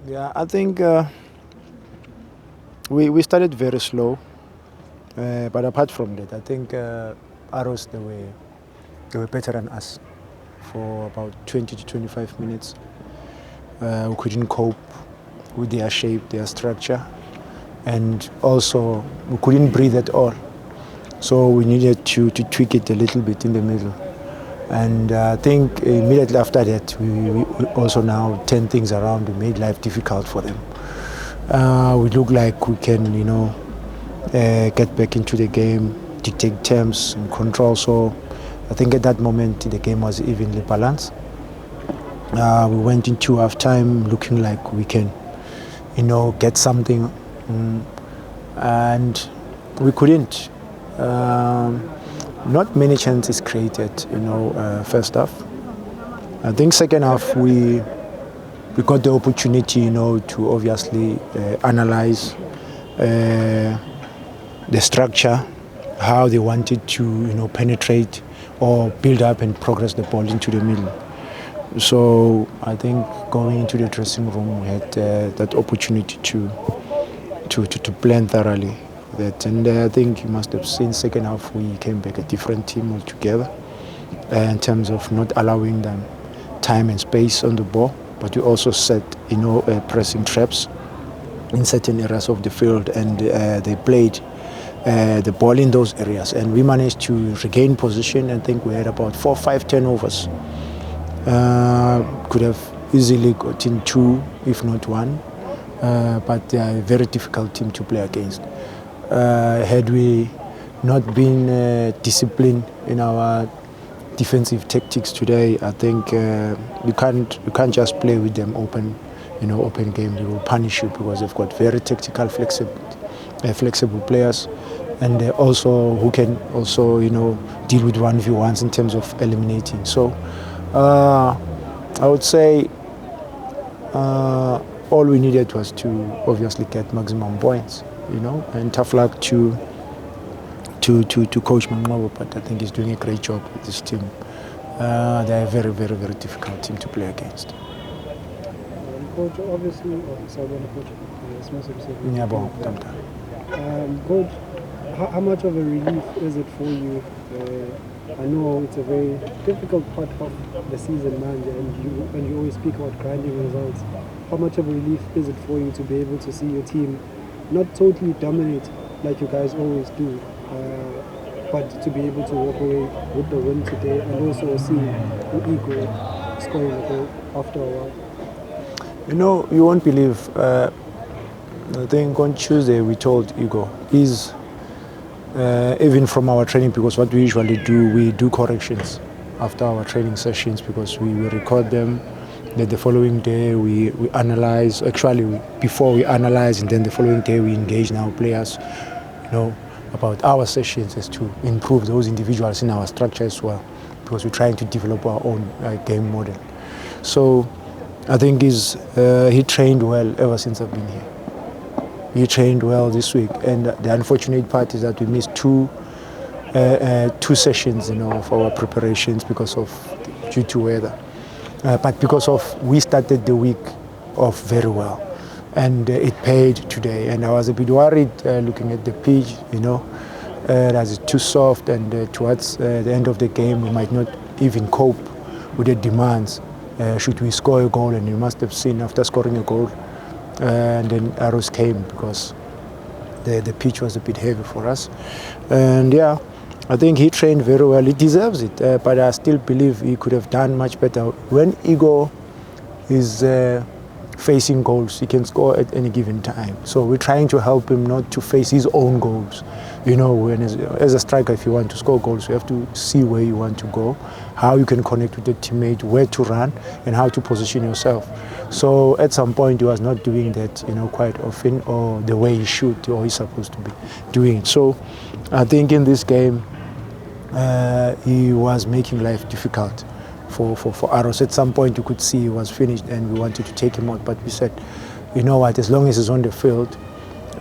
Yeah, I think we started very slow, but apart from that, I think Arrows they were better than us for about 20 to 25 minutes. We couldn't cope with their shape, their structure, and also we couldn't breathe at all. So we needed to tweak it a little bit in the middle. And I think immediately after that, we also now turned things around and made life difficult for them. We look like we can, get back into the game, dictate terms and control. So I think at that moment the game was evenly balanced. We went into half-time looking like we can, get something, and we couldn't. Not many chances created, first half. I think second half we got the opportunity, to obviously analyze the structure, how they wanted to, penetrate or build up and progress the ball into the middle. So I think going into the dressing room, we had that opportunity to plan thoroughly that, and I think you must have seen second half we came back a different team altogether in terms of not allowing them time and space on the ball, but we also set pressing traps in certain areas of the field, and they played the ball in those areas, and we managed to regain position. I think we had about 4 or 5 turnovers. Could have easily gotten 2 if not 1, but they are a very difficult team to play against. Had we not been disciplined in our defensive tactics today, I think you can't just play with them open game. They will punish you because they've got very tactical, flexible players, and also who can also deal with 1v1s in terms of eliminating. So I would say all we needed was to obviously get maximum points, and tough luck to Coach Manqobo, but I think he's doing a great job with this team. They're a very, very, very difficult team to play against. Coach, obviously, Coach, how much of a relief is it for you? I know it's a very difficult part of the season, man, and you always speak about grinding results. How much of a relief is it for you to be able to see your team not totally dominate like you guys always do, but to be able to walk away with the win today, and also see Igor scoring a goal after a while? You won't believe. I think on Tuesday we told Igor, even from our training, because what we usually do, we do corrections after our training sessions, because we record them. Then the following day we analyze. Actually, before we analyze, and then the following day we engage our players, about our sessions as to improve those individuals in our structure as well, because we're trying to develop our own game model. So I think he trained well ever since I've been here. He trained well this week, and the unfortunate part is that we missed two sessions, of our preparations due to weather. But because of we started the week off very well, and it paid today. And I was a bit worried looking at the pitch, that it's too soft, and towards the end of the game we might not even cope with the demands. Should we score a goal? And you must have seen after scoring a goal, and then arrows came because the pitch was a bit heavy for us. And yeah, I think he trained very well. He deserves it, but I still believe he could have done much better. When Igor is facing goals, he can score at any given time. So we're trying to help him not to face his own goals. As a striker, if you want to score goals, you have to see where you want to go, how you can connect with the teammate, where to run, and how to position yourself. So at some point, he was not doing that, quite often, or the way he should, or he's supposed to be doing it. So I think in this game, he was making life difficult for Arrows. At some point you could see he was finished and we wanted to take him out, but we said, you know what, as long as he's on the field,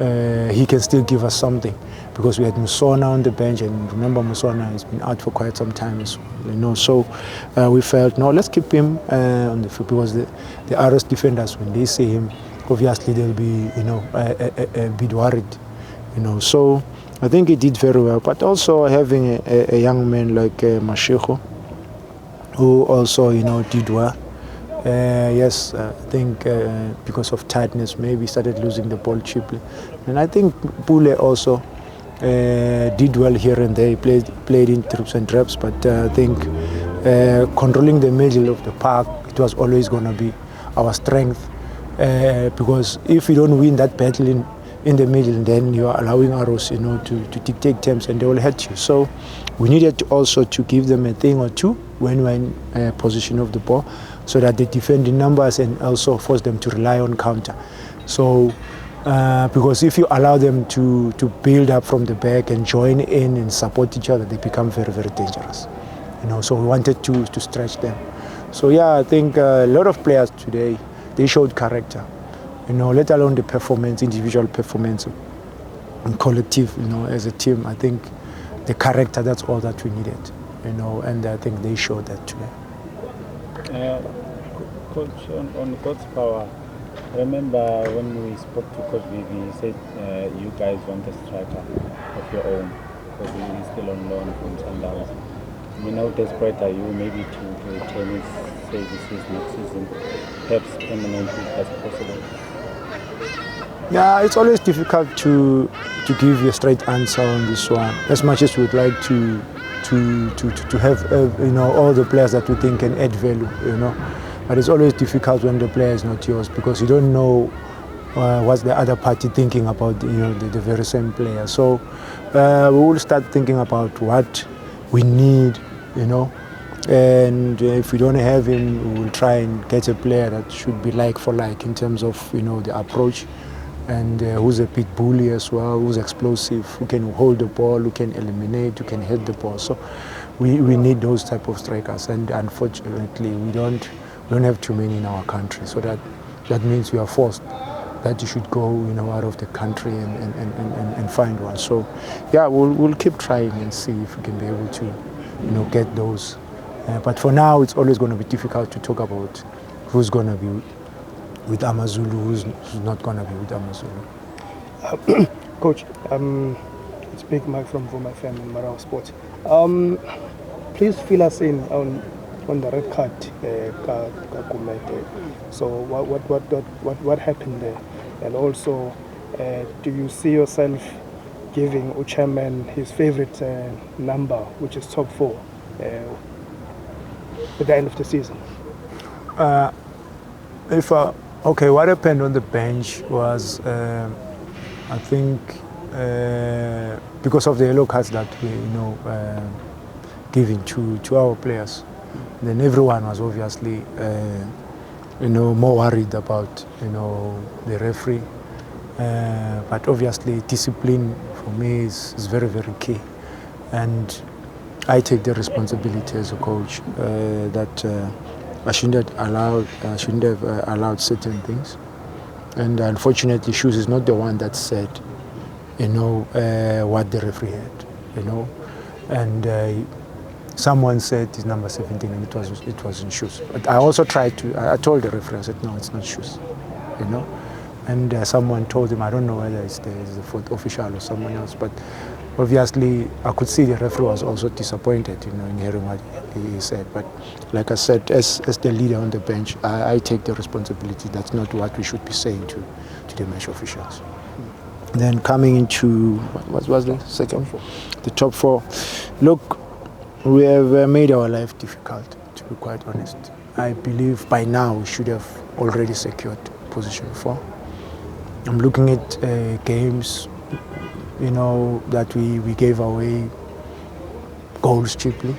he can still give us something, because we had Musona on the bench, and remember Musona has been out for quite some time as well, so we felt, no, let's keep him on the field, because the Arrows defenders, when they see him, obviously they'll be, a bit worried, So I think he did very well. But also having a young man like Mashego, who also, did well. Yes, I think because of tiredness, maybe started losing the ball cheaply. And I think Pule also did well here and there. He played in trips and traps, but I think controlling the middle of the park, it was always going to be our strength. Because if you don't win that battle in the middle, then you are allowing Arrows, to dictate terms, and they will hurt you. So we needed also to give them a thing or two when we're in possession of the ball, so that they defend in numbers and also force them to rely on counter. So because if you allow them to build up from the back and join in and support each other, they become very, very dangerous. So we wanted to stretch them. So yeah, I think a lot of players today, they showed character, let alone the performance, individual performance and collective, as a team. I think the character, that's all that we needed, and I think they showed that today. Coach, on God's power, I remember when we spoke to Coach Vivi, he said you guys want a striker of your own because he's still on loan from Sundowns. How desperate are you maybe to retain his services next season, perhaps permanently as possible? Yeah, it's always difficult to give you a straight answer on this one. As much as we'd like to have all the players that we think can add value, but it's always difficult when the player is not yours, because you don't know what's the other party thinking about the very same player. So we will start thinking about what we need, and if we don't have him, we will try and get a player that should be like for like in terms of the approach, and who's a bit bully as well, who's explosive, who can hold the ball, who can eliminate, who can hit the ball. So we need those type of strikers, and unfortunately we don't have too many in our country. So that means we are forced that you should go out of the country and find one. So yeah, we'll keep trying and see if we can be able to get those. But for now, it's always going to be difficult to talk about who's going to be with AmaZulu, who's not going to be with AmaZulu. Coach, it's Big Mike from Vuma FM in Marau Sports. Please fill us in on the red card, so what happened there, and also do you see yourself giving Uchairman his favorite number, which is top 4, at the end of the season? What happened on the bench was, I think, because of the yellow cards that we giving to our players. Then everyone was obviously, more worried about, the referee. But obviously, discipline for me is very, very key. And I take the responsibility as a coach that I shouldn't have allowed certain things. And unfortunately, Shoes is not the one that said, what the referee had, And someone said it's number 17 and it wasn't Shoes. But I also I told the referee, I said, no, it's not Shoes, And someone told him, I don't know whether it's the fourth official or someone else, but obviously I could see the referee was also disappointed, in hearing what he said. But like I said, as the leader on the bench, I take the responsibility. That's not what we should be saying to the match officials. Then coming into, what was the second? The top 4. Look, we have made our life difficult, to be quite honest. I believe by now we should have already secured position 4. I'm looking at games, that we gave away goals cheaply.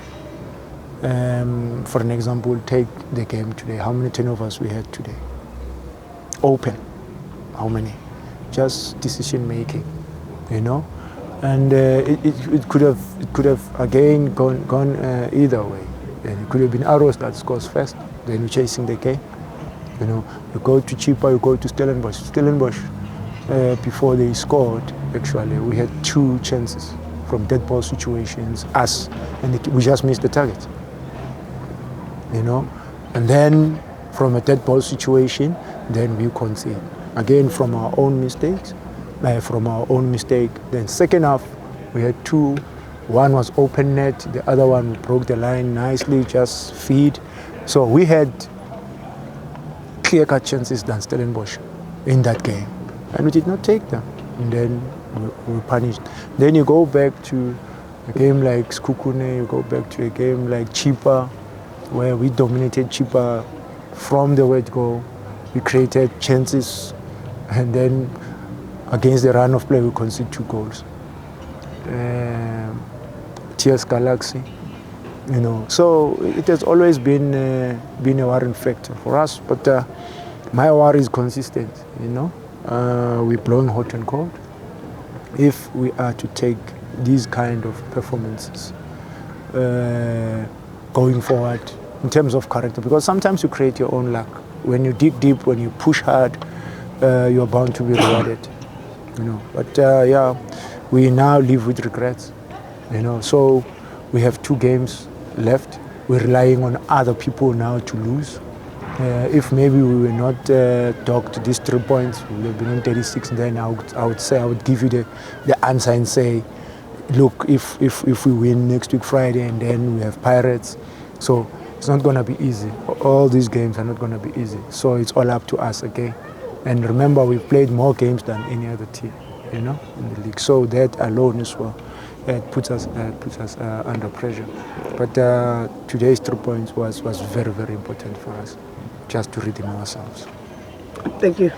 For an example, take the game today. How many turnovers we had today? Open. How many? Just decision making, And it could have again gone either way. And it could have been Arrows that scores first, then we're chasing the game. You go to Chipa, you go to Stellenbosch. Stellenbosch, before they scored, actually, we had 2 chances from dead ball situations, and we just missed the target. And then from a dead ball situation, then we concede. again from our own mistakes, Then second half, we had two. One was open net, the other one broke the line nicely, just feed. So we had clear-cut chances than Stellenbosch in that game, and we did not take them. And then we were punished. Then you go back to a game like Skukune, you go back to a game like Chipa, where we dominated Chipa from the word go. We created chances, and then against the run of play, we conceded 2 goals. TS Galaxy, So it has always been a worrying factor for us. But my worry is consistent. We're blowing hot and cold. If we are to take these kind of performances going forward in terms of character, because sometimes you create your own luck. When you dig deep, when you push hard, you're bound to be rewarded. But we now live with regrets. So we have 2 games left. We're relying on other people now to lose. If maybe we were not docked these 3 points, we would have been on 36. Then I would give you the answer and say, look, if we win next week Friday, and then we have Pirates, so it's not going to be easy. All these games are not going to be easy. So it's all up to us again. And remember, we've played more games than any other team, in the league. So that alone as well, it puts us under pressure. But today's 3 points was very, very important for us, just to redeem ourselves. Thank you.